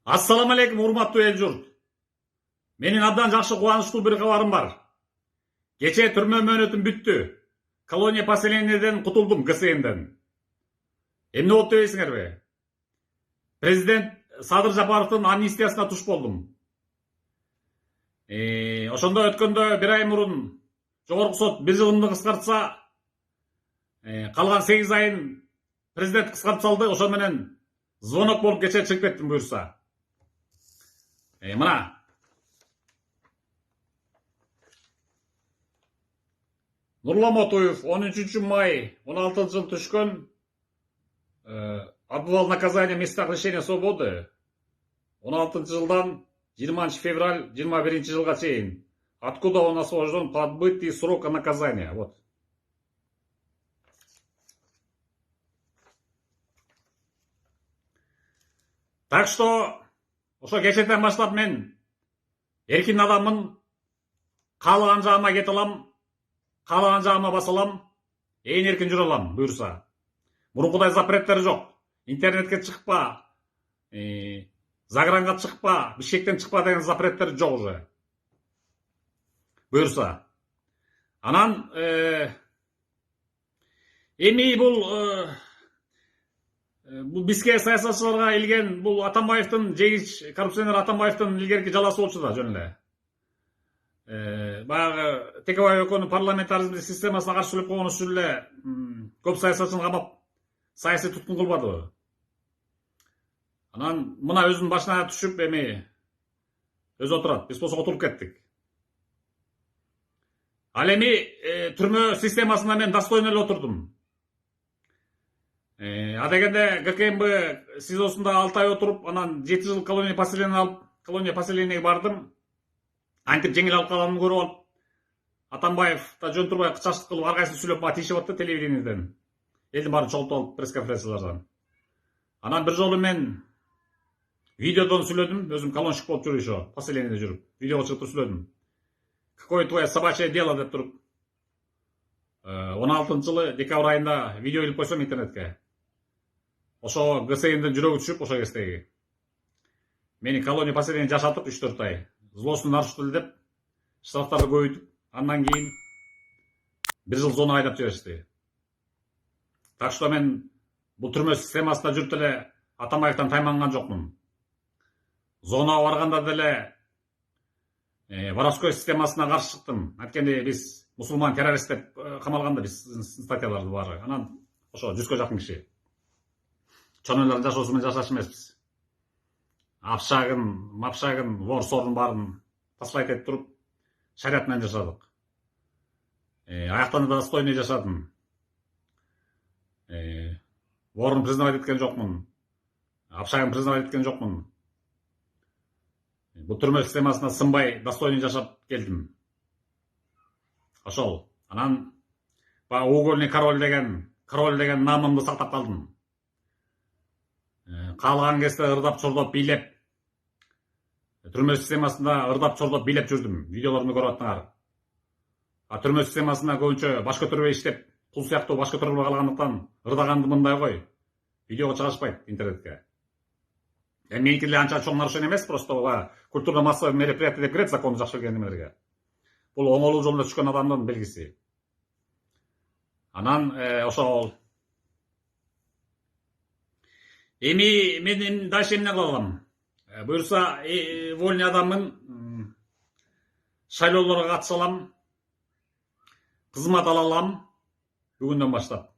Ассаламу алейкум, урматтуу эл журт. Менин абдан жакшы кубанычтуу бир кабарым бар. Кечээ түрмө мөөнөтүм бүттү. Колония поселениеден кутулдум, ГСМден. Эмне болуп дебейсиңерби? Президент Садыр Жапаровдун амнистиясына туш болдум. Ошондо өткөндө бир ай мурун жогорку сот бир жылымды кыскартса, калган 8 айын президент кыскартып салды. Ошо менен звонок болуп кечээ чыгып кеттим буюрса. Мына Нурлан Матуев 13 май 16 жыл түшкөн отбывал наказание в местах лишения свободы 16 жылдан 20 февраль 21 жылга чейин. Откуда он освобожден по отбытии срока наказания. Вот. Так что ошо кечеден баштап мен эркин адаммын, каалаган жагыма кете алам, каалаган жагыма баса алам, ээн эркин жүрө алам буюрса. Мурункудай запреттер жок. Интернетке чыкпа, загранга чыкпа, Бишкектен чыкпа деген запреттер жок уже. Буюрса. Анан эми бул бизге саясатчыларга илген бул Атамбаевдин жегич коррупционер Атамбаевдин илгерки жаласы болчу да жөн эле. Баягы Текебаев экөөнүн парламентаризм системасына каршы сүйлөп койгон үчүн эле көп саясатчыны камап саясий туткун кылбадыбы. Анан мына өзүнүн башына түшүп эми өзү отурат. Биз болсо отуруп кеттик. Ал эми түрмө системасында мен достойно эле отурдум. Адегенде ГКМБ СИЗОсунда 6 ай отуруп, анан 7 жыл колония поселениеге бардым. Антип жеңил алып калганын көрүп алып, Атамбаев да жөн турбай кычаштык кылып ар кайсы сүйлөп мага тийишип атты телевидениеден. Элдин баарын чогултуп алып пресс-конференциялардан. Анан бир жолу мен видеодон сүйлөдүм, өзүм колонщик болуп жүрүп ошо поселениеде жүрүп, видеого чыгып сүйлөдүм. Какое твое собачье дело деп туруп. 16 жылы декабрь айында видео илип койсом интернетке. Ошо ГСМден жүрөгү түшүп, ошо кездеги. Мени колония поселение жашатып 3-4 ай. Злостун нарушитель деп штрафтарды көбөйтүп, андан кийин 1 жыл зона айдап жиберишти. Так что мен бул түрмө системасында жүрүп эле Атамбаевден тайманган жокмун. Зонага барганда деле воровской системасына каршы чыктым. Анткени биз мусулман террорист деп камалганда биздин статьяларды баары. Анан ошо 100гө жакын киши. Чоңойлордун жашоосу менен жашаш эмеспиз. Апшагын, мапшагын, вор-сордун баарын таслайт этип туруп, шарият менен жашадык. Аяктан да достойный жашадым. Ворун признавать эткен жокмун. Апшагын признавать эткен жокмун. Бул түрмө системасына сынбай, достойный жашап келдим. Ошол. Анан угольный король деген намымды сактап калдым. Каалаган кезде ырдап чордоп бийлеп, түрмө системасында ырдап чордоп бийлеп жүрдүм. Видеолорумду көрүп аттыңар. Түрмө системасында көбүнчө баш көтөрбөй иштеп, кул сыяктуу баш көтөрбөй калгандыктан ырдаганды мындай кой. Видеого чыгышпайт интернетке. Меники деле анча чоң нарушение эмес, просто культурно-массовый мероприятие деп кирет законду жакшы билген немелерге. Бул оңолуу жолдо түшкөн адамдын белгиси. Анан ошол эми мен дальше эмне кыла алам? Буюрса, вольный адаммын, шайлоолорго катыша алам, кызмат ала алам бүгүндөн баштап.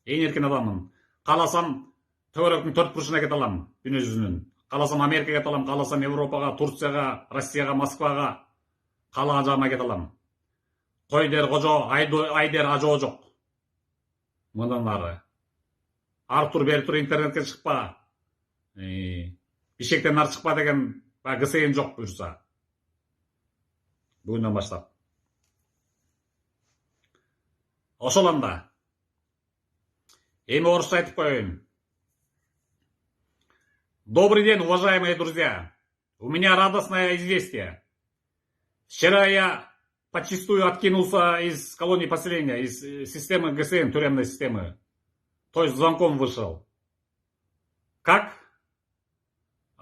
Эң эркин адаммын. Кааласам төбөрөктүн 4 бурчуна кете алам, дүйнө жүзүнүн. Кааласам Америкага кете алам, кааласам Европага, Турцияга, Россияга, Москвага, каалаган жагыма кете алам. Койдер кожо, айдер ажоо жок. Мындан ары. Артур бери тур интернетке чыкпа. Бишкектен ары чыкпа деген ГСМ жок буюрса. Бүгүндөн баштап. Ошол анда. Эми орусча айтып коеюн. Добрый день, уважаемые друзья. У меня радостное известие. Вчера я подчистую откинулся из колонии поселения, из системы ГСМ, тюремной системы. То есть звонком вышел. Как?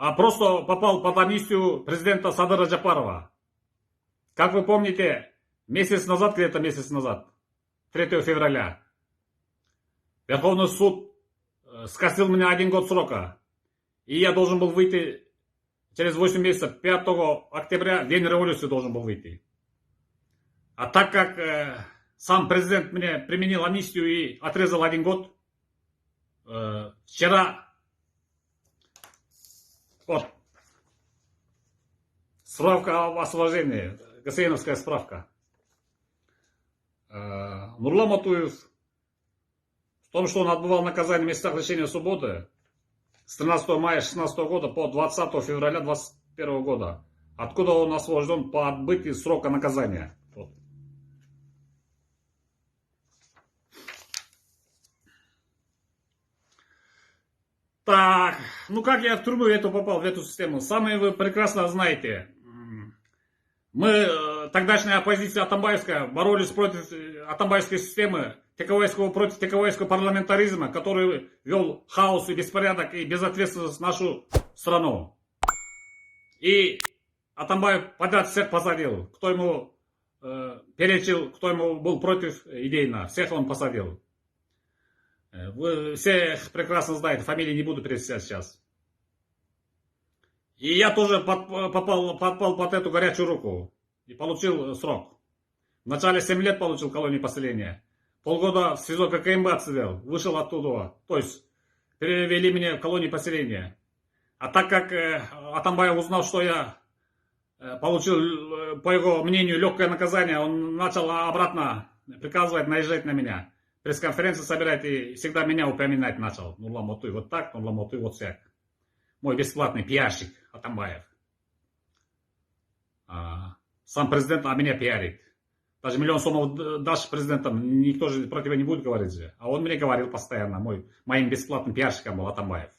а просто попал под амнистию президента Садыра Джапарова. Как вы помните, месяц назад, где-то месяц назад, 3 февраля, Верховный суд скосил мне 1 год срока. И я должен был выйти через 8 месяцев, 5 октября, день революции должен был выйти. А так как сам президент мне применил амнистию и отрезал 1 год, вчера, вот, справка об освобождении, ГСНовская справка. Нурлан Матуев, в том, что он отбывал наказание в местах лишения свободы с 13 мая 2016 года по 20 февраля 2021 года, откуда он освобожден по отбытии срока наказания. Вот. Так, ну как я в тюрьму эту попал, в эту систему? Сами вы прекрасно знаете. Мы, тогдашняя оппозиция Атамбаевская, боролись против атамбаевской системы, против текавайского парламентаризма, который вел хаос и беспорядок и безответственность в нашу страну. И Атамбаев подряд всех посадил, кто ему перечил, кто ему был против идейно, всех он посадил. Вы всех прекрасно знаете, фамилии не буду перечислять сейчас. И я тоже попал под эту горячую руку и получил срок. Вначале 7 лет получил колонии поселения. Полгода в СИЗО ККМБ отсидел, вышел оттуда. То есть перевели меня в колонии поселения. А так как Атамбаев узнал, что я получил, по его мнению, легкое наказание, он начал обратно приказывать наезжать на меня. Пресс-конференции собирать и всегда меня упоминать начал. Нурлан Матуев вот так, Нурлан Матуев вот всяк. Мой бесплатный пиарщик Атамбаев. Сам президент меня пиарит. Даже 1 000 000 сомов дашь президентам, никто же против него не будет говорить же. А он мне говорил постоянно, моим бесплатным пиарщиком был Атамбаев.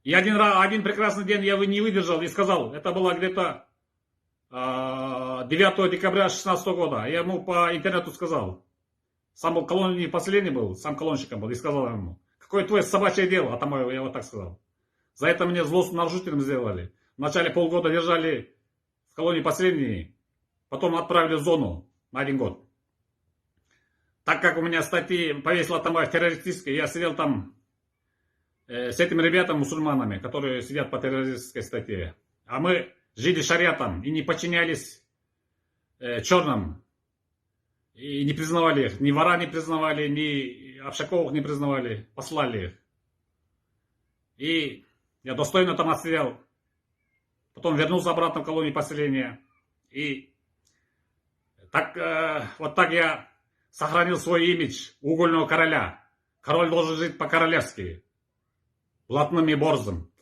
И один прекрасный день я не выдержал и сказал, это было где-то 9 декабря 2016 года. Я ему по интернету сказал, сам был колонии поселения был, сам колонщиком был, и сказал ему, какое твое собачье дело, Атамбаев, я вот так сказал. За это мне злостным нарушителем сделали. Вначале полгода держали в колонии поселения, потом отправили в зону на 1 год. Так как у меня статьи повесил Атамбаев террористические, я сидел там с этими ребятами, мусульманами, которые сидят по террористической статье. А мы жили шариатом и не подчинялись черным. И не признавали их. Ни вора не признавали, ни Общаковых не признавали. Послали их. И я достойно там отсидел. Потом вернулся обратно в колонию поселения. И так, вот так я сохранил свой имидж угольного короля. Король должен жить по-королевски. Блатным и борзым.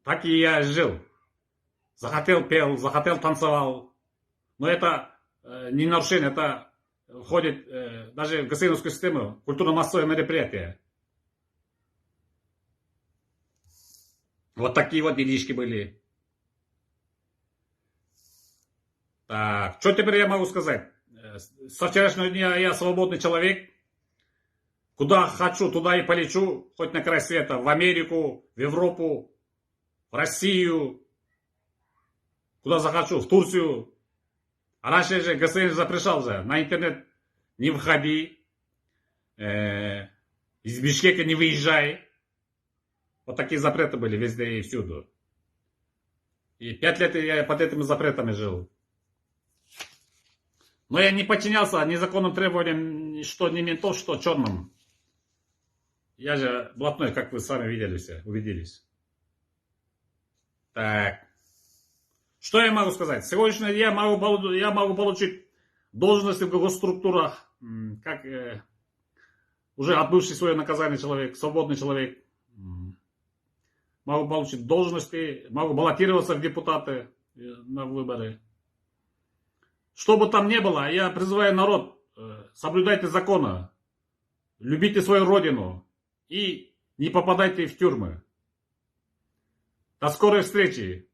Так и я жил. Захотел пел, захотел танцевал. Но это не нарушение, это входит даже в ГСНовскую систему культурно-массовые мероприятия. Вот такие вот делишки были. Так, что теперь я могу сказать? Со вчерашнего дня я свободный человек. Куда хочу, туда и полечу. Хоть на край света. В Америку, в Европу, в Россию. Куда захочу. В Турцию. А раньше же ГСН запрещал же. На интернет не выходи. Из Бишкека не выезжай. Вот такие запреты были везде и всюду. И 5 лет я под этими запретами жил. Но я не подчинялся незаконным требованиям, что не ментов, что черным. Я же блатной, как вы сами видели все, убедились. Так. Что я могу сказать? Сегодня я могу получить должности в госструктурах, как уже отбывший свое наказание человек, свободный человек. Могу получить должности, могу баллотироваться в депутаты на выборы. Что бы там ни было, я призываю народ, соблюдайте законы, любите свою родину и не попадайте в тюрьмы. До скорой встречи!